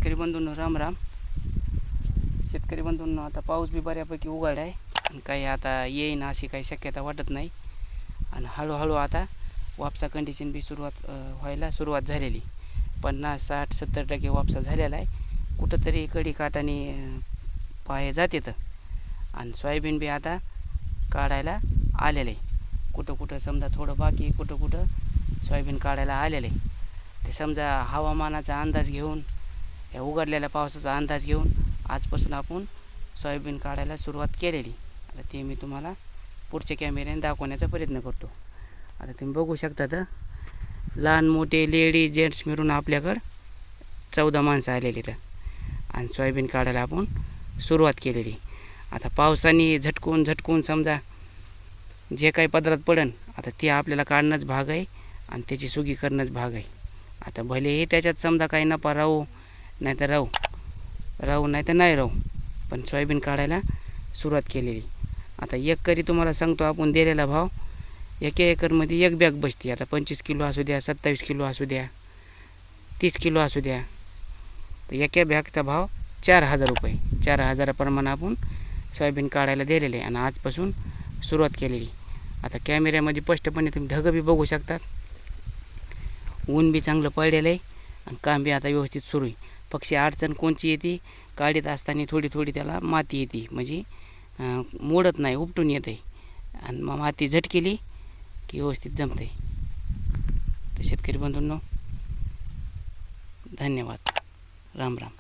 शेतकरी बंधूंनो राम राम. शेतकरी बंधूंनो, आता पाऊस बी बऱ्यापैकी उघड आहे आणि काही आता येईन अशी काही शक्यता वाटत नाही. आणि हळूहळू आता वापसा कंडिशन बी व्हायला सुरुवात झालेली. 50, 60, 70% वापसा झालेला आहे. कुठंतरी कडी काटाने पाय जातात आणि सोयाबीन बी आता काढायला आलेलं आहे. कुठं कुठं समजा थोडं बाकी, कुठं कुठं सोयाबीन काढायला आलेलं आहे. ते समजा हवामानाचा अंदाज घेऊन, या उघडलेल्या पावसाचा अंदाज घेऊन आजपासून आपण सोयाबीन काढायला सुरुवात केलेली. आता ते मी तुम्हाला पुढच्या कॅमेऱ्याने दाखवण्याचा प्रयत्न करतो. आता तुम्ही बघू शकता, तर लहान मोठे लेडीज जेंट्स मिळून आपल्याकडं 14 माणसं आलेली तर आणि सोयाबीन काढायला आपण सुरुवात केलेली. आता पावसाने झटकून समजा जे काही पदरात पडन आता ते आपल्याला काढणंच भाग आहे आणि त्याची सुगी करणंच भाग आहे. आता भलेही त्याच्यात समजा काही नफा राहू नाही तर राहू नाही तर नाही राहू, पण सोयाबीन काढायला सुरुवात केलेली. आता एकरी तुम्हाला सांगतो आपण दिलेला भाव, एका एकरमध्ये एक बॅग बसते. आता 25 किलो असू द्या, 27 किलो असू द्या, 30 किलो असू द्या, तर एका बॅगचा भाव 4,000 रुपये. 4,000प्रमाणे आपण सोयाबीन काढायला दिलेले आहे आणि आजपासून सुरुवात केलेली. आता कॅमेऱ्यामध्ये स्पष्टपणे तुम्ही ढगं बी बघू शकतात. ऊन बी चांगलं पडलेलं आहे आणि काम बी आता व्यवस्थित सुरू आहे. पक्षी अडचण कोणची येते, काढीत असताना थोडी त्याला माती येते, म्हणजे मोडत नाही, उपटून येत आहे. आणि मग माती झटकेली की व्यवस्थित जमते. तर शेतकरी बंधूंनो, धन्यवाद. राम राम.